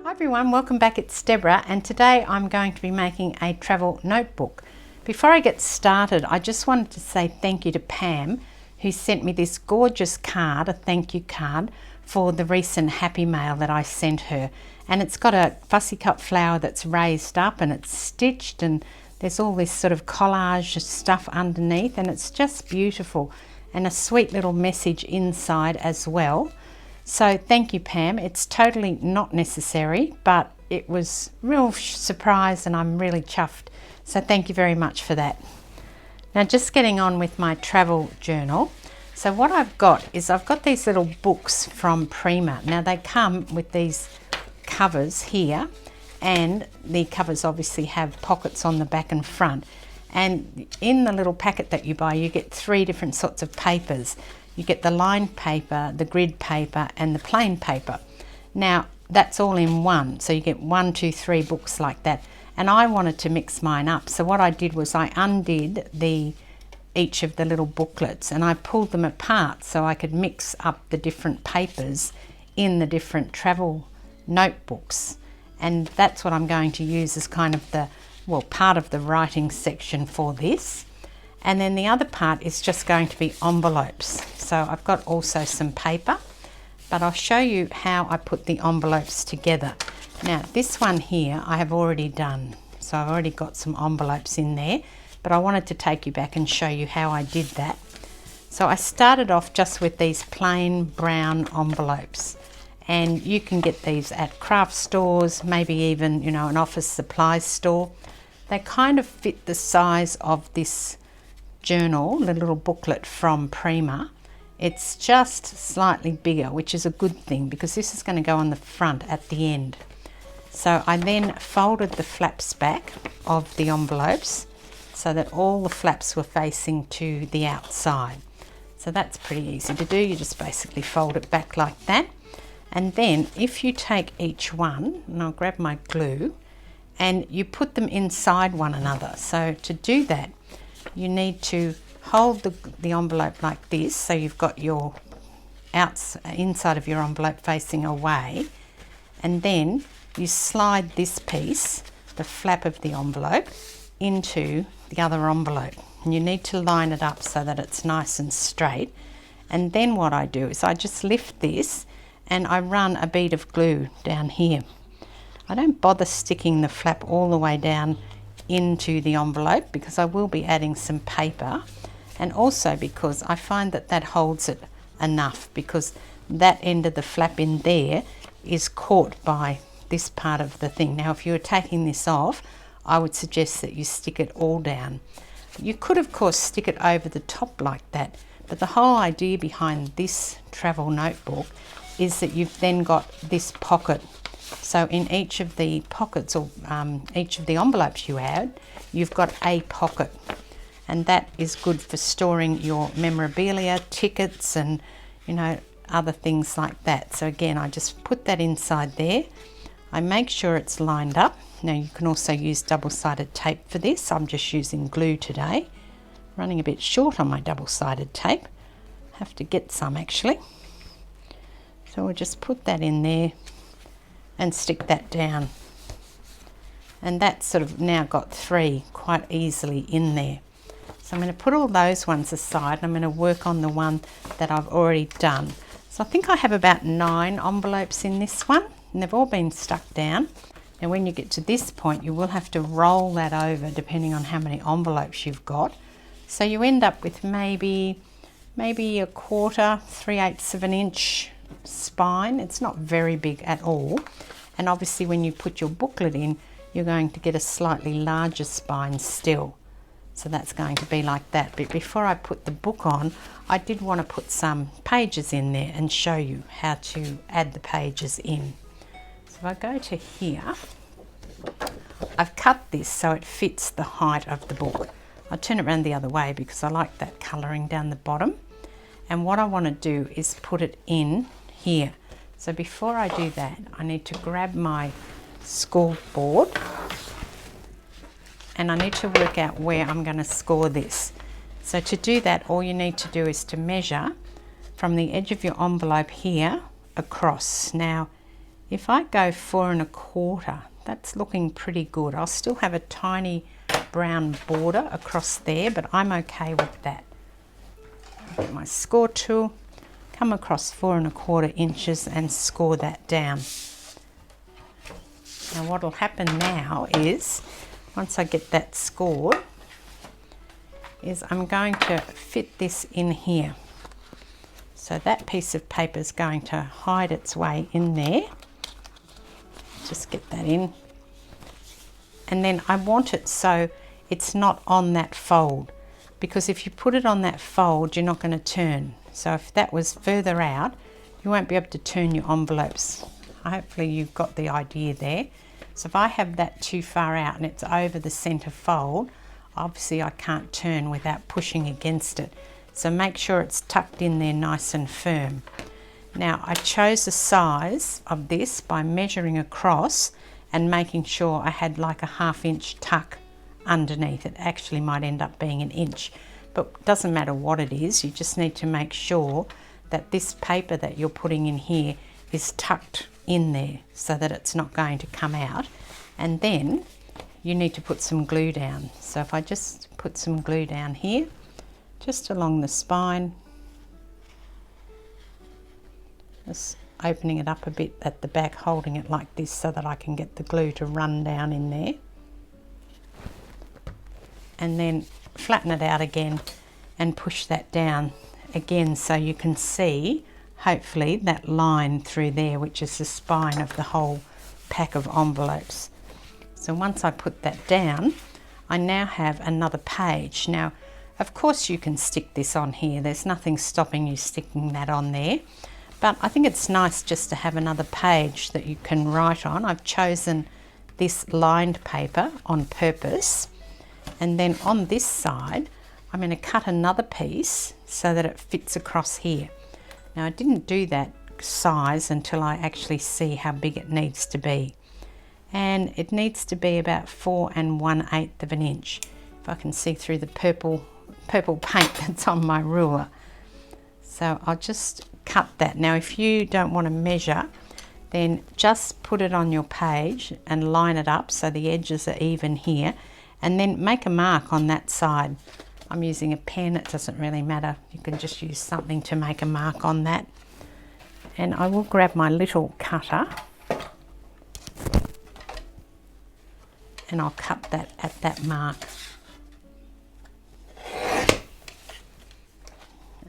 Hi everyone, welcome back. It's Deborah and today I'm going to be making a travel notebook. Before I get started, I just wanted to say thank you to Pam who sent me this gorgeous card, a thank you card for the recent Happy Mail that I sent her. And it's got a fussy cut flower that's raised up and it's stitched and there's all this sort of collage stuff underneath and it's just beautiful and a sweet little message inside as well. So thank you, Pam. It's totally not necessary, but it was a real surprise and I'm really chuffed. So thank you very much for that. Now just getting on with my travel journal. So what I've got is I've got these little books from Prima. Now they come with these covers here and the covers obviously have pockets on the back and front. And in the little packet that you buy, you get 3 different sorts of papers. You get the lined paper, the grid paper and the plain paper. Now that's all in one, so you get 1, 2, 3 books like that. And I wanted to mix mine up, so what I did was I undid each of the little booklets and I pulled them apart so I could mix up the different papers in the different travel notebooks. And that's what I'm going to use as kind of the, well, part of the writing section for this. And then the other part is just going to be envelopes. So I've got also some paper, but I'll show you how I put the envelopes together. Now this one here I have already done. So I've already got some envelopes in there, but I wanted to take you back and show you how I did that. So I started off just with these plain brown envelopes. And you can get these at craft stores, maybe even, you know, an office supplies store. They kind of fit the size of this journal, the little booklet from Prima. It's just slightly bigger, which is a good thing because this is going to go on the front at the end. So I then folded the flaps back of the envelopes so that all the flaps were facing to the outside. So that's pretty easy to do. You just basically fold it back like that. And then if you take each one, and I'll grab my glue, and you put them inside one another. So to do that, you need to hold the envelope like this, so you've got your inside of your envelope facing away, and then you slide this piece, the flap of the envelope, into the other envelope. And you need to line it up so that it's nice and straight. And then what I do is I just lift this and I run a bead of glue down here. I don't bother sticking the flap all the way down into the envelope because I will be adding some paper, and also because I find that that holds it enough, because that end of the flap in there is caught by this part of the thing. Now if you were taking this off, I would suggest that you stick it all down. You could of course stick it over the top like that, but the whole idea behind this travel notebook is that you've then got this pocket. So in each of the pockets, or each of the envelopes you add, you've got a pocket. And that is good for storing your memorabilia, tickets and, you know, other things like that. So again, I just put that inside there. I make sure it's lined up. Now you can also use double-sided tape for this. I'm just using glue today. Running a bit short on my double-sided tape. Have to get some actually. So we'll just put that in there and stick that down. And that's sort of now got 3 quite easily in there. So I'm going to put all those ones aside and I'm going to work on the one that I've already done. So I think I have about 9 envelopes in this one and they've all been stuck down. And when you get to this point, you will have to roll that over depending on how many envelopes you've got. So you end up with maybe a quarter, 3/8 of an inch spine. It's not very big at all. And obviously when you put your booklet in, you're going to get a slightly larger spine still. So that's going to be like that. But before I put the book on, I did want to put some pages in there and show you how to add the pages in. So if I go to here, I've cut this so it fits the height of the book. I'll turn it around the other way because I like that colouring down the bottom. And what I want to do is put it in here. So before I do that, I need to grab my score board and I need to work out where I'm going to score this. So to do that, all you need to do is to measure from the edge of your envelope here across. Now, If I go 4 1/4, that's looking pretty good. I'll still have a tiny brown border across there, but I'm okay with that. I'll get my score tool, come across 4 1/4 inches and score that down. Now what will happen now is, once I get that scored, is I'm going to fit this in here. So that piece of paper is going to hide its way in there. Just get that in. And then I want it so it's not on that fold, because if you put it on that fold, you're not going to turn. So if that was further out, you won't be able to turn your envelopes. Hopefully you've got the idea there. So if I have that too far out and it's over the center fold, obviously I can't turn without pushing against it. So make sure it's tucked in there nice and firm. Now I chose the size of this by measuring across and making sure I had like a 1/2 inch tuck underneath. It actually might end up being 1 inch, but it doesn't matter what it is. You just need to make sure that this paper that you're putting in here is tucked in there so that it's not going to come out. And then you need to put some glue down. So if I just put some glue down here, just along the spine, just opening it up a bit at the back, holding it like this so that I can get the glue to run down in there. And then flatten it out again and push that down again so you can see, hopefully, that line through there, which is the spine of the whole pack of envelopes. So once I put that down, I now have another page. Now, of course you can stick this on here. There's nothing stopping you sticking that on there. But I think it's nice just to have another page that you can write on. I've chosen this lined paper on purpose. And then on this side, I'm going to cut another piece so that it fits across here. Now I didn't do that size until I actually see how big it needs to be. And it needs to be about 4 1/8 of an inch. If I can see through the purple paint that's on my ruler. So I'll just cut that. Now if you don't want to measure, then just put it on your page and line it up so the edges are even here, and then make a mark on that side. I'm using a pen, it doesn't really matter. You can just use something to make a mark on that. And I will grab my little cutter and I'll cut that at that mark.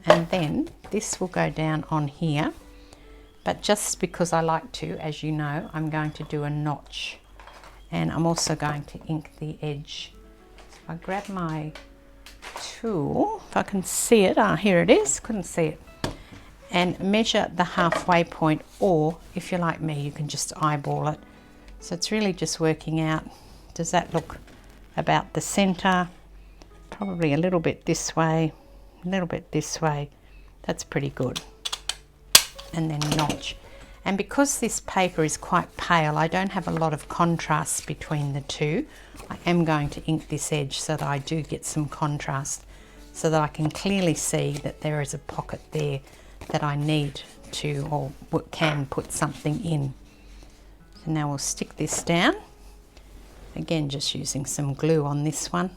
And then this will go down on here, but just because I like to, as you know, I'm going to do a notch, and I'm also going to ink the edge. So if I grab my tool, if I can see it, here it is, couldn't see it, and measure the halfway point, or if you're like me, you can just eyeball it. So it's really just working out, does that look about the center? Probably a little bit this way, a little bit this way. That's pretty good. And then notch. And because this paper is quite pale, I don't have a lot of contrast between the two. I am going to ink this edge so that I do get some contrast, so that I can clearly see that there is a pocket there that I need to, or can put something in. So now we'll stick this down. Again, just using some glue on this one.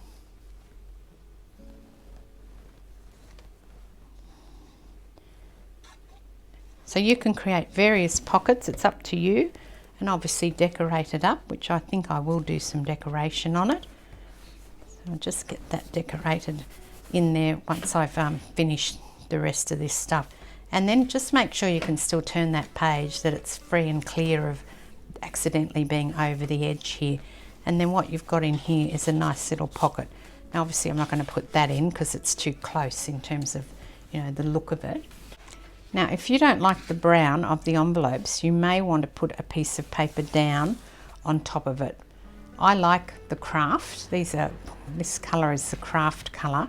So you can create various pockets, it's up to you, and obviously decorate it up, which I think I will do some decoration on it. So I'll just get that decorated in there once I've finished the rest of this stuff. And then just make sure you can still turn that page, that it's free and clear of accidentally being over the edge here. And then what you've got in here is a nice little pocket. Now obviously I'm not going to put that in because it's too close in terms of, you know, the look of it. Now if you don't like the brown of the envelopes, you may want to put a piece of paper down on top of it. I like the craft. This colour is the craft colour,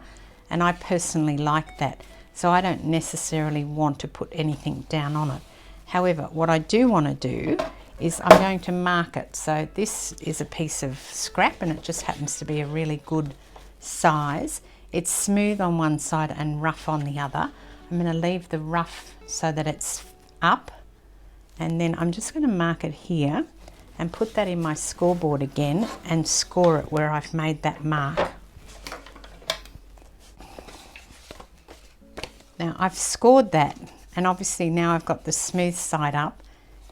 and I personally like that. So I don't necessarily want to put anything down on it. However, what I do want to do is I'm going to mark it. So this is a piece of scrap and it just happens to be a really good size. It's smooth on one side and rough on the other. I'm going to leave the rough so that it's up, And then I'm just going to mark it here and put that in my scoreboard again and score it where I've made that mark. Now I've scored that, and obviously now I've got the smooth side up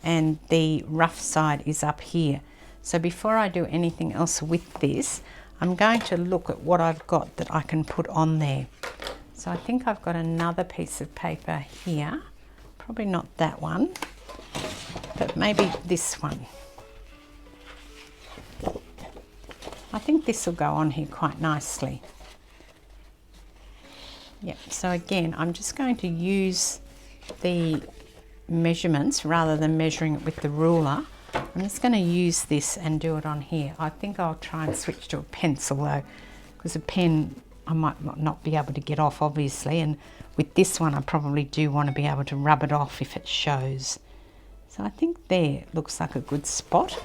and the rough side is up here. So before I do anything else with this, I'm going to look at what I've got that I can put on there. So I think I've got another piece of paper here, probably not that one, but maybe this one. I think this will go on here quite nicely. Yep, so again, I'm just going to use the measurements rather than measuring it with the ruler. I'm just going to use this and do it on here. I think I'll try and switch to a pencil though, because a pen I might not be able to get off obviously, and with this one I probably do want to be able to rub it off if it shows. So I think there looks like a good spot.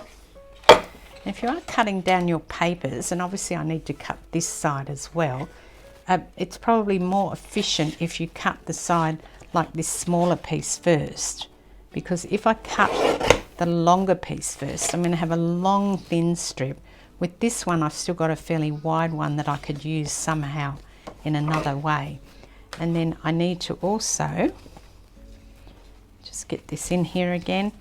If you are cutting down your papers, and obviously I need to cut this side as well, it's probably more efficient if you cut the side like this smaller piece first, because if I cut the longer piece first, I'm going to have a long thin strip. With this one I've still got a fairly wide one that I could use somehow in another way. And then I need to also just get this in here again,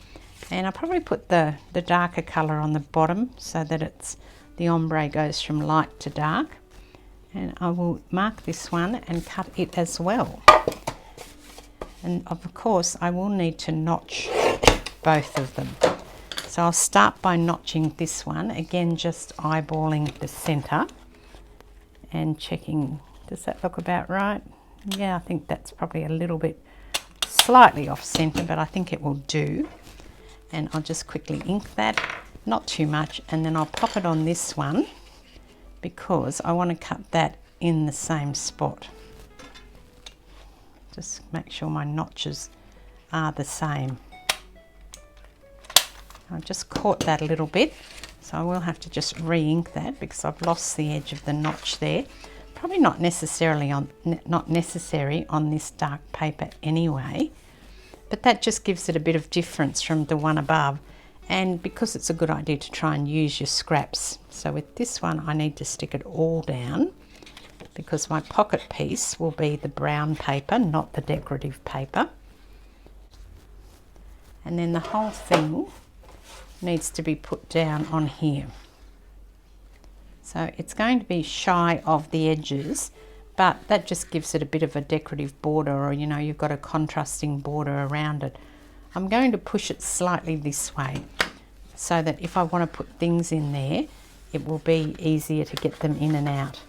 and I'll probably put the darker colour on the bottom so that the ombre goes from light to dark. And I will mark this one and cut it as well. And of course I will need to notch both of them. So I'll start by notching this one, again just eyeballing the centre and checking, does that look about right? Yeah, I think that's probably a little bit slightly off centre, but I think it will do. And I'll just quickly ink that, not too much, and then I'll pop it on this one because I want to cut that in the same spot. Just make sure my notches are the same. I've just caught that a little bit, so I will have to just re-ink that because I've lost the edge of the notch there. Probably not necessary on this dark paper anyway, but that just gives it a bit of difference from the one above, and because it's a good idea to try and use your scraps. So with this one I need to stick it all down because my pocket piece will be the brown paper, not the decorative paper. And then the whole thing needs to be put down on here. So it's going to be shy of the edges, but that just gives it a bit of a decorative border, or you know, you've got a contrasting border around it. I'm going to push it slightly this way so that if I want to put things in there, it will be easier to get them in and out.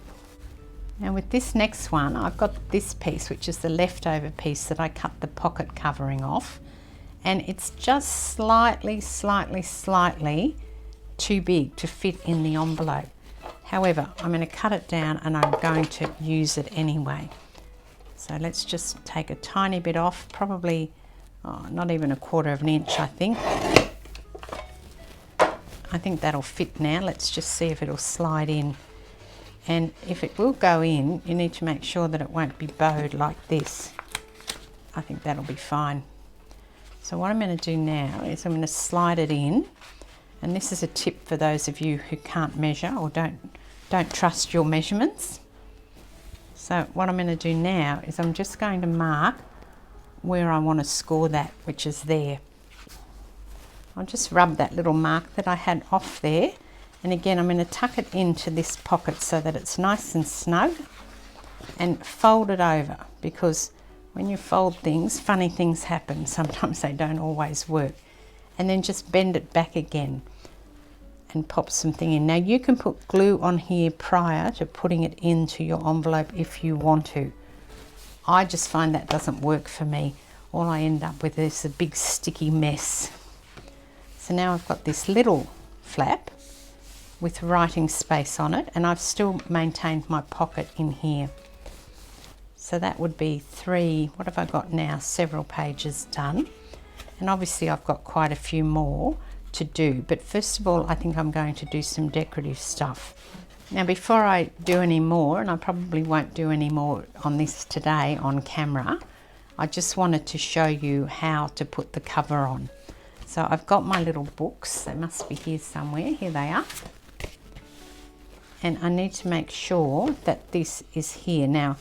Now with this next one, I've got this piece, which is the leftover piece that I cut the pocket covering off, and it's just slightly too big to fit in the envelope. However, I'm going to cut it down and I'm going to use it anyway. So let's just take a tiny bit off, probably not even 1/4 of an inch, I think. I think that'll fit now. Let's just see if it'll slide in. And if it will go in, you need to make sure that it won't be bowed like this. I think that'll be fine. So what I'm going to do now is I'm going to slide it in. And this is a tip for those of you who can't measure or don't trust your measurements. So what I'm going to do now is I'm just going to mark where I want to score that, which is there. I'll just rub that little mark that I had off there, and again I'm going to tuck it into this pocket so that it's nice and snug, and fold it over, because when you fold things, funny things happen. Sometimes they don't always work. And then just bend it back again and pop something in. Now you can put glue on here prior to putting it into your envelope if you want to. I just find that doesn't work for me. All I end up with is a big sticky mess. So now I've got this little flap with writing space on it, and I've still maintained my pocket in here. So that would be 3, what have I got now? Several pages done. And obviously I've got quite a few more to do, but first of all I think I'm going to do some decorative stuff. Now before I do any more, and I probably won't do any more on this today on camera, I just wanted to show you how to put the cover on. So I've got my little books. They must be here somewhere. Here they are. And I need to make sure that this is here. Now,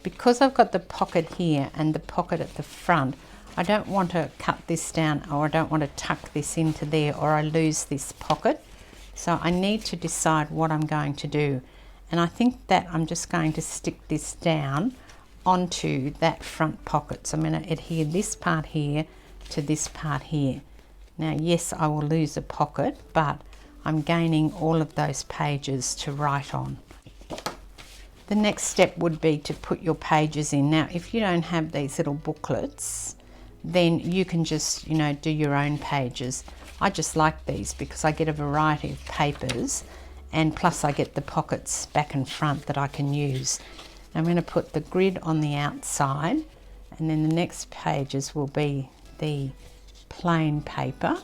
because I've got the pocket here and the pocket at the front, I don't want to cut this down, or I don't want to tuck this into there, or I lose this pocket. So I need to decide what I'm going to do. And I think that I'm just going to stick this down onto that front pocket. So I'm going to adhere this part here to this part here. Now, yes, I will lose a pocket, but I'm gaining all of those pages to write on. The next step would be to put your pages in. Now, if you don't have these little booklets, then you can just, you know, do your own pages. I just like these because I get a variety of papers, and plus I get the pockets back and front that I can use. I'm going to put the grid on the outside, and then the next pages will be the plain paper,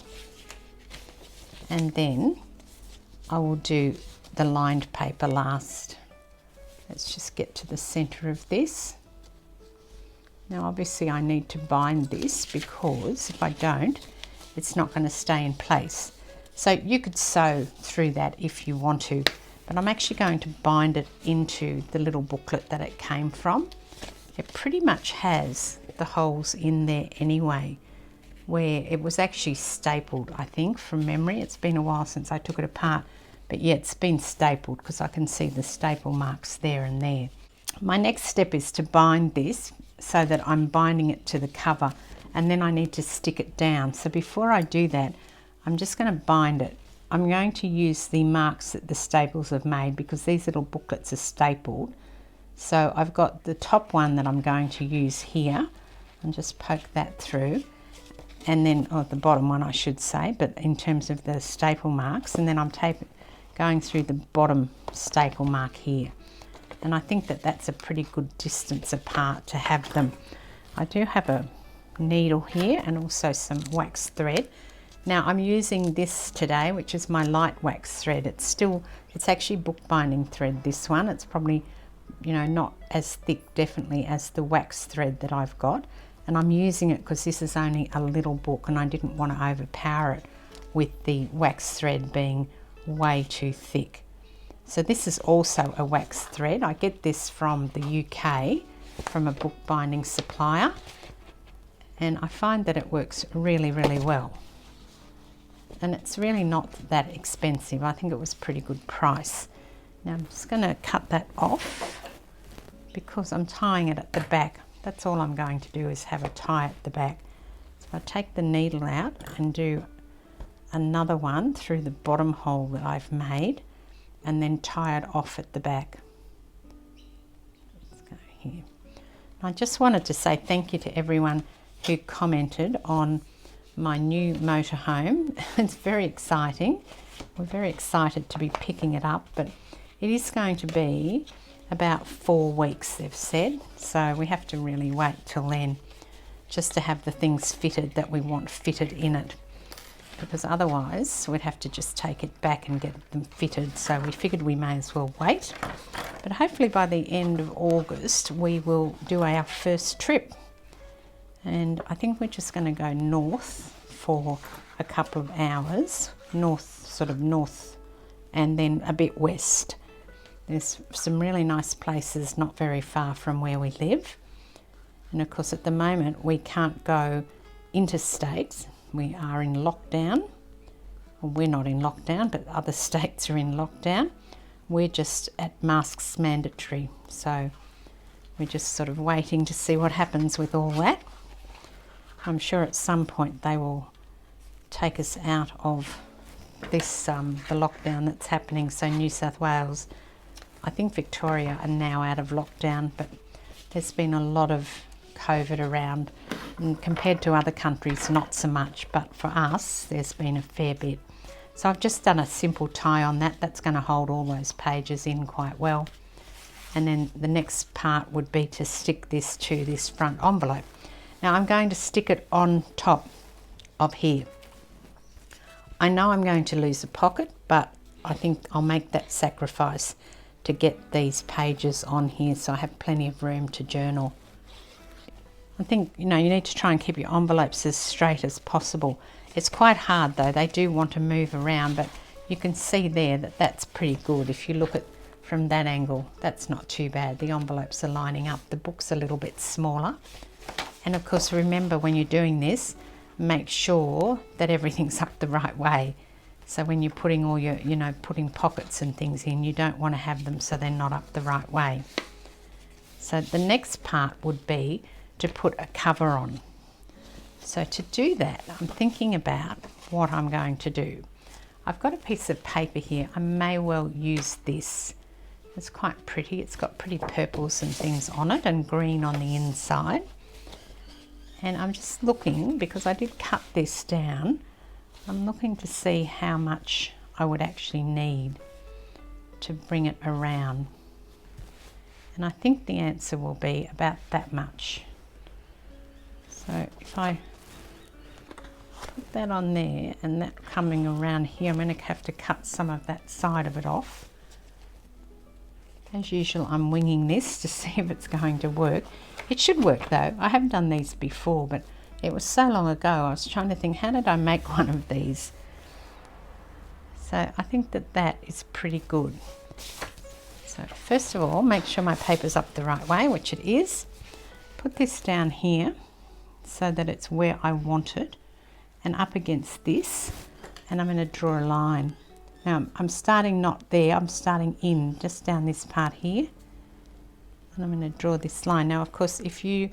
and then I will do the lined paper last. Let's just get to the center of this. Now obviously I need to bind this, because if I don't, it's not going to stay in place. So you could sew through that if you want to, but I'm actually going to bind it into the little booklet that it came from. It pretty much has the holes in there anyway, where it was actually stapled, I think, from memory. It's been a while since I took it apart, but yeah, it's been stapled because I can see the staple marks there and there. My next step is to bind this so that I'm binding it to the cover, and then I need to stick it down. So before I do that, I'm just going to bind it. I'm going to use the marks that the staples have made, because these little booklets are stapled. So I've got the top one that I'm going to use here, and just poke that through, and then, or the bottom one I should say, but in terms of the staple marks, and then I'm going through the bottom staple mark here. And I think that that's a pretty good distance apart to have them. I do have a needle here and also some wax thread. Now I'm using this today, which is my light wax thread. It's actually bookbinding thread, this one. It's probably, you know, not as thick definitely as the wax thread that I've got. And I'm using it because this is only a little book, and I didn't want to overpower it with the wax thread being way too thick. So this is also a wax thread. I get this from the UK, from a bookbinding supplier, and I find that it works really, really well. And it's really not that expensive. I think it was a pretty good price. Now I'm just going to cut that off because I'm tying it at the back. That's all I'm going to do, is have a tie at the back. So I take the needle out and do another one through the bottom hole that I've made, and then tie it off at the back. Let's go here. I just wanted to say thank you to everyone who commented on my new motorhome. It's very exciting. We're very excited to be picking it up, but it is going to be about 4 weeks, they've said, so we have to really wait till then just to have the things fitted that we want fitted in it, because otherwise we'd have to just take it back and get them fitted. So we figured we may as well wait, but hopefully by the end of August we will do our first trip, and I think we're just going to go north for a couple of hours, sort of north, and then a bit west. There's some really nice places not very far from where we live. And of course at the moment we can't go interstate. We are in lockdown. Well, we're not in lockdown, but other states are in lockdown. We're just at masks mandatory. So we're just sort of waiting to see what happens with all that. I'm sure at some point they will take us out of this, the lockdown that's happening. So New South Wales, I think Victoria are now out of lockdown, but there's been a lot of COVID around, and compared to other countries not so much, but for us there's been a fair bit. So I've just done a simple tie on that. That's going to hold all those pages in quite well. And then the next part would be to stick this to this front envelope. Now I'm going to stick it on top of here. I know I'm going to lose a pocket, but I think I'll make that sacrifice to get these pages on here so I have plenty of room to journal. I think, you know, you need to try and keep your envelopes as straight as possible. It's quite hard though, they do want to move around, but you can see there that that's pretty good. If you look at from that angle, that's not too bad. The envelopes are lining up, the book's a little bit smaller. And of course, remember when you're doing this, make sure that everything's up the right way. So when you're putting all your, putting pockets and things in, you don't want to have them so they're not up the right way. So the next part would be to put a cover on. So to do that, I'm thinking about what I'm going to do. I've got a piece of paper here. I may well use this. It's quite pretty. It's got pretty purples and things on it and green on the inside. And I'm just looking, because I did cut this down, I'm looking to see how much I would actually need to bring it around. And I think the answer will be about that much. So if I put that on there and that coming around here, I'm going to have to cut some of that side of it off. As usual, I'm winging this to see if it's going to work. It should work though. I have done these before, but it was so long ago. I was trying to think, how did I make one of these? So I think that that is pretty good. So first of all, make sure my paper's up the right way, which it is. Put this down here so that it's where I want it, and up against this, and I'm going to draw a line. Now I'm starting not there, I'm starting in, just down this part here. And I'm going to draw this line. Now of course, if you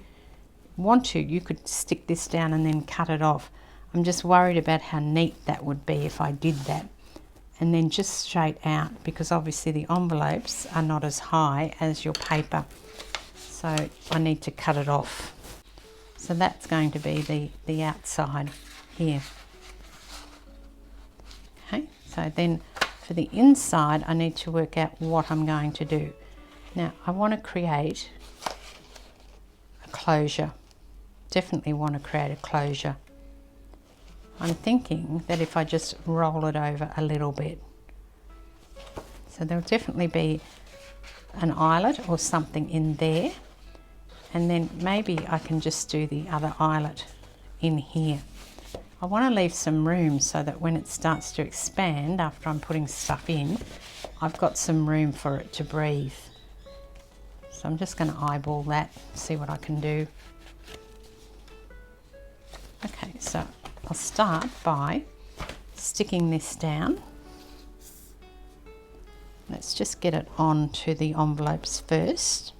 want to, you could stick this down and then cut it off. I'm just worried about how neat that would be if I did that. And then just straight out, because obviously the envelopes are not as high as your paper. So I need to cut it off. So that's going to be the outside here. Okay, so then for the inside, I need to work out what I'm going to do. Now I want to create a closure. Definitely want to create a closure. I'm thinking that if I just roll it over a little bit. So there'll definitely be an eyelet or something in there. And then maybe I can just do the other eyelet in here. I want to leave some room so that when it starts to expand after I'm putting stuff in, I've got some room for it to breathe. So I'm just going to eyeball that, see what I can do. Okay, so I'll start by sticking this down. Let's just get it onto the envelopes first.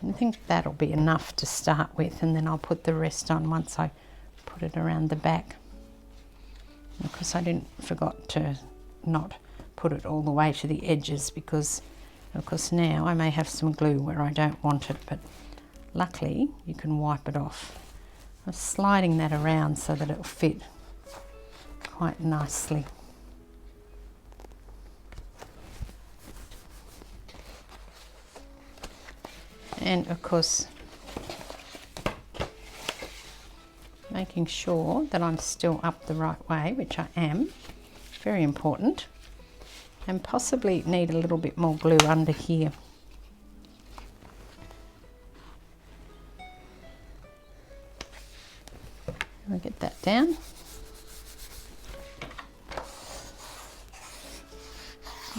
I think that'll be enough to start with, and then I'll put the rest on once I put it around the back. Of course, I forgot to not put it all the way to the edges, because of course now I may have some glue where I don't want it, but luckily you can wipe it off. I'm sliding that around so that it'll fit quite nicely. And of course, making sure that I'm still up the right way, which I am, very important, and possibly need a little bit more glue under here. I'll get that down.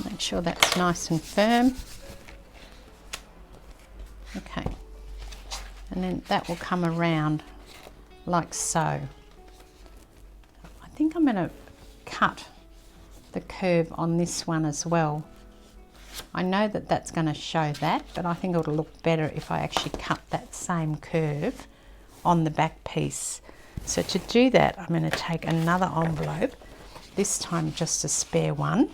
Make sure that's nice and firm. Okay, and then that will come around like so. I think I'm going to cut the curve on this one as well. I know that that's going to show that, but I think it'll look better if I actually cut that same curve on the back piece. So to do that, I'm going to take another envelope, this time just a spare one,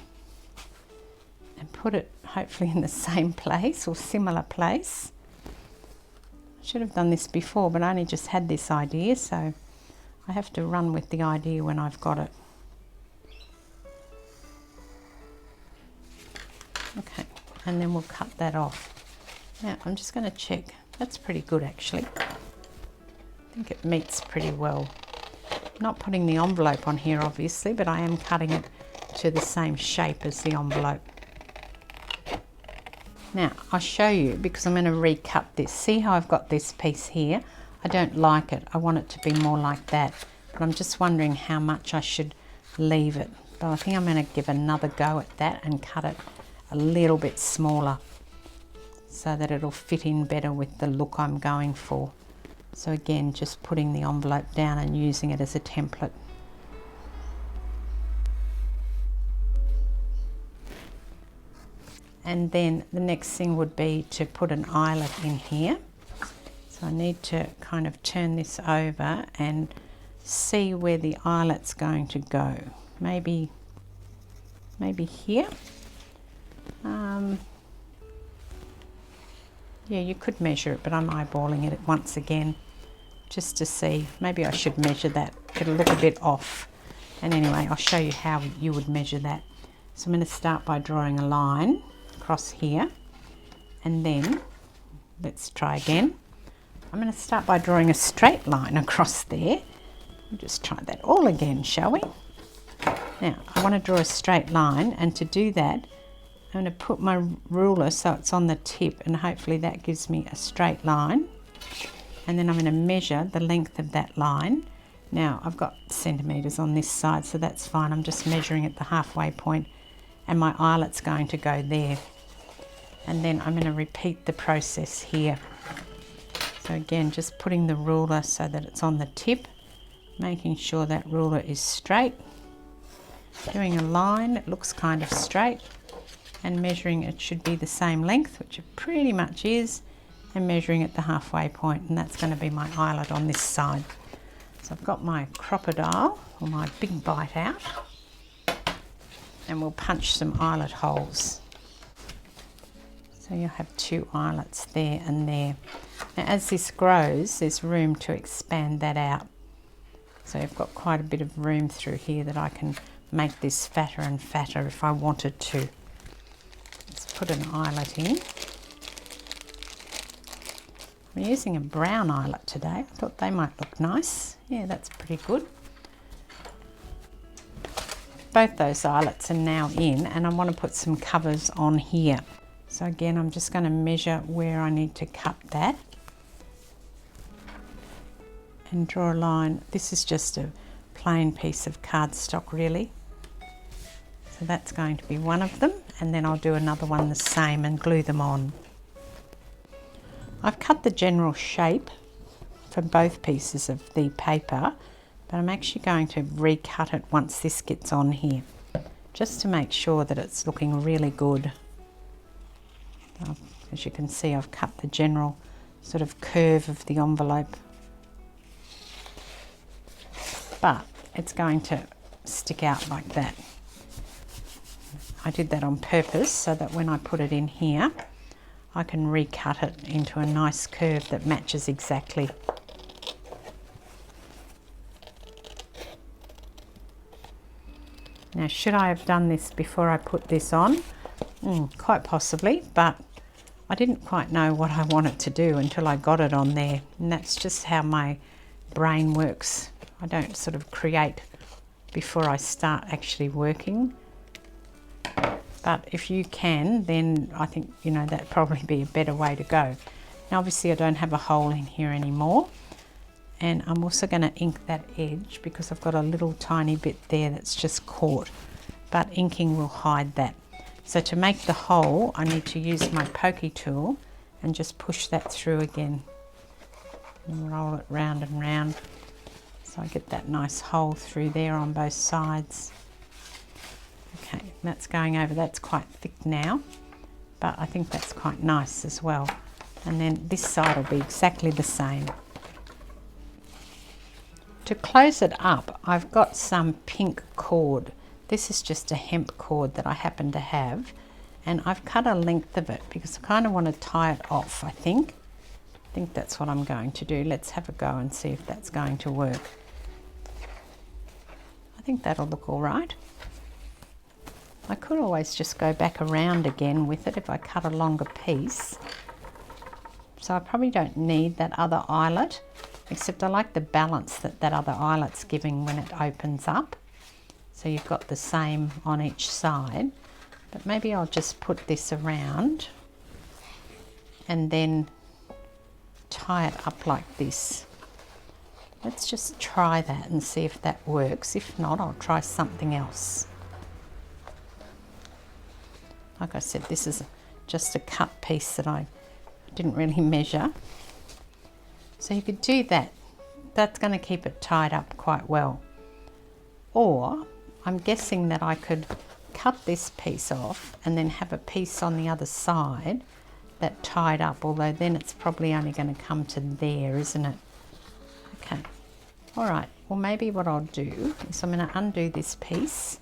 and put it hopefully in the same place or similar place. Should have done this before, but I only just had this idea, so I have to run with the idea when I've got it. Okay, and then we'll cut that off. Now I'm just going to check. That's pretty good actually. I think it meets pretty well. I'm not putting the envelope on here obviously, but I am cutting it to the same shape as the envelope. Now I'll show you, because I'm going to recut this. See how I've got this piece here? I don't like it. I want it to be more like that. But I'm just wondering how much I should leave it. But I think I'm going to give another go at that and cut it a little bit smaller so that it'll fit in better with the look I'm going for. So again, just putting the envelope down and using it as a template. And then the next thing would be to put an eyelet in here. So I need to kind of turn this over and see where the eyelet's going to go. Maybe here. Yeah, you could measure it, but I'm eyeballing it once again just to see. Maybe I should measure that. It'll look a bit off. And anyway, I'll show you how you would measure that. So I'm going to start by drawing a line across here, and then let's try again. I'm going to start by drawing a straight line across there. We'll just try that all again, shall we? Now I want to draw a straight line, and to do that I'm going to put my ruler so it's on the tip, and hopefully that gives me a straight line. And then I'm going to measure the length of that line. Now I've got centimetres on this side, so that's fine. I'm just measuring at the halfway point, and my eyelet's going to go there. And then I'm going to repeat the process here. So again, just putting the ruler so that it's on the tip, making sure that ruler is straight, doing a line, it looks kind of straight, and measuring it should be the same length, which it pretty much is, and measuring at the halfway point, and that's going to be my eyelet on this side. So I've got my crocodile, or my big bite out, and we'll punch some eyelet holes. So you'll have 2 eyelets there and there. Now as this grows, there's room to expand that out. So I've got quite a bit of room through here that I can make this fatter and fatter if I wanted to. Let's put an eyelet in. I'm using a brown eyelet today. I thought they might look nice. Yeah, that's pretty good. Both those eyelets are now in, and I want to put some covers on here. So again, I'm just going to measure where I need to cut that and draw a line. This is just a plain piece of cardstock really. So that's going to be one of them, and then I'll do another one the same and glue them on. I've cut the general shape for both pieces of the paper, but I'm actually going to recut it once this gets on here, just to make sure that it's looking really good. As you can see, I've cut the general sort of curve of the envelope, but it's going to stick out like that. I did that on purpose so that when I put it in here, I can recut it into a nice curve that matches exactly. Now, should I have done this before I put this on? Quite possibly, but I didn't quite know what I wanted to do until I got it on there, and that's just how my brain works. I don't sort of create before I start actually working. But if you can, then I think, you know, that'd probably be a better way to go. Now obviously I don't have a hole in here anymore, and I'm also going to ink that edge because I've got a little tiny bit there that's just caught, but inking will hide that. So to make the hole, I need to use my pokey tool and just push that through again and roll it round and round, so I get that nice hole through there on both sides. Okay, that's going over. That's quite thick now, but I think that's quite nice as well. And then this side will be exactly the same. To close it up, I've got some pink cord. This is just a hemp cord that I happen to have, and I've cut a length of it because I kind of want to tie it off, I think. That's what I'm going to do. Let's have a go and see if that's going to work. I think that'll look all right. I could always just go back around again with it if I cut a longer piece. So I probably don't need that other eyelet, except I like the balance that that other eyelet's giving when it opens up. So you've got the same on each side, but maybe I'll just put this around and then tie it up like this. Let's just try that and see if that works. If not, I'll try something else. Like I said, this is just a cut piece that I didn't really measure. So you could do that. That's going to keep it tied up quite well. Or I'm guessing that I could cut this piece off and then have a piece on the other side that tied up, although then it's probably only going to come to there, isn't it? Okay. All right, well maybe what I'll do is I'm going to undo this piece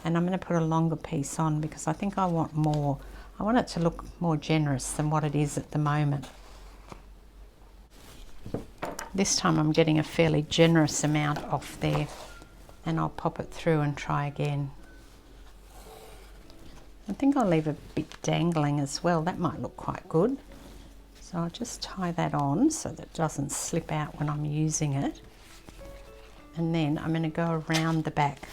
and I'm going to put a longer piece on because I think I want more. I want it to look more generous than what it is at the moment. This time I'm getting a fairly generous amount off there, and I'll pop it through and try again. I think I'll leave a bit dangling as well. That might look quite good. So I'll just tie that on so that it doesn't slip out when I'm using it. And then I'm going to go around the back.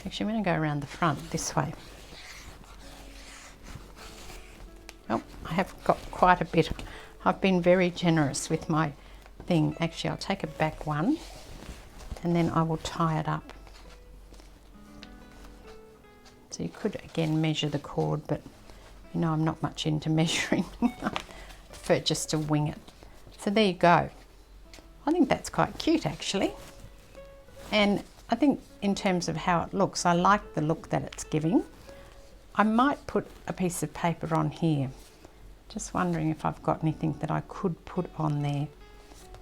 Actually, I'm going to go around the front this way. Oh, I have got quite a bit. I've been very generous with my thing. Actually, I'll take a back one and then I will tie it up. So you could again measure the cord, but you know I'm not much into measuring. I prefer just to wing it. So there you go. I think that's quite cute actually. And I think in terms of how it looks, I like the look that it's giving. I might put a piece of paper on here. Just wondering if I've got anything that I could put on there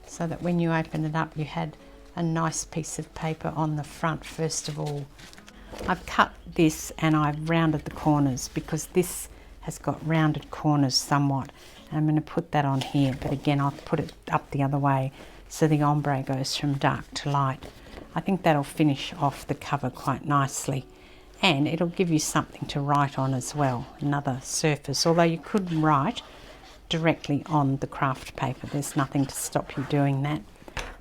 so that when you open it up you had a nice piece of paper on the front first of all. I've cut this and I've rounded the corners because this has got rounded corners somewhat. And I'm going to put that on here, but again I'll put it up the other way so the ombre goes from dark to light. I think that'll finish off the cover quite nicely, and it'll give you something to write on as well, another surface, although you could write directly on the craft paper. There's nothing to stop you doing that.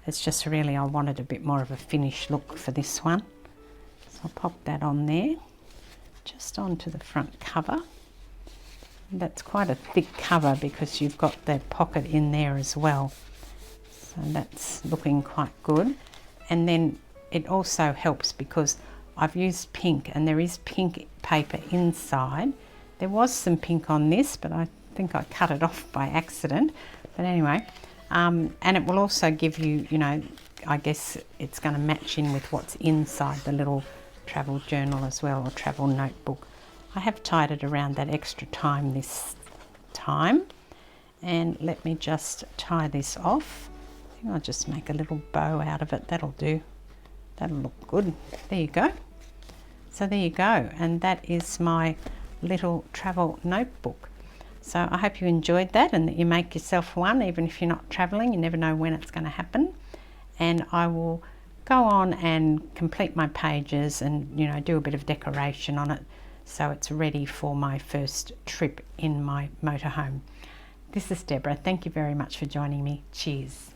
It's just really I wanted a bit more of a finished look for this one. So I'll pop that on there, just onto the front cover. And that's quite a thick cover because you've got the pocket in there as well. So that's looking quite good. And then it also helps because I've used pink and there is pink paper inside. There was some pink on this, but I think I cut it off by accident. But anyway, and it will also give you, you know, I guess it's going to match in with what's inside the little travel journal as well, or travel notebook. I have tied it around that extra time this time. And let me just tie this off. I think I'll just make a little bow out of it. That'll do. That'll look good. There you go. So there you go. And that is my little travel notebook. So I hope you enjoyed that and that you make yourself one, even if you're not traveling. You never know when it's going to happen. And I will go on and complete my pages and, you know, do a bit of decoration on it so it's ready for my first trip in my motorhome. This is Deborah. Thank you very much for joining me. Cheers.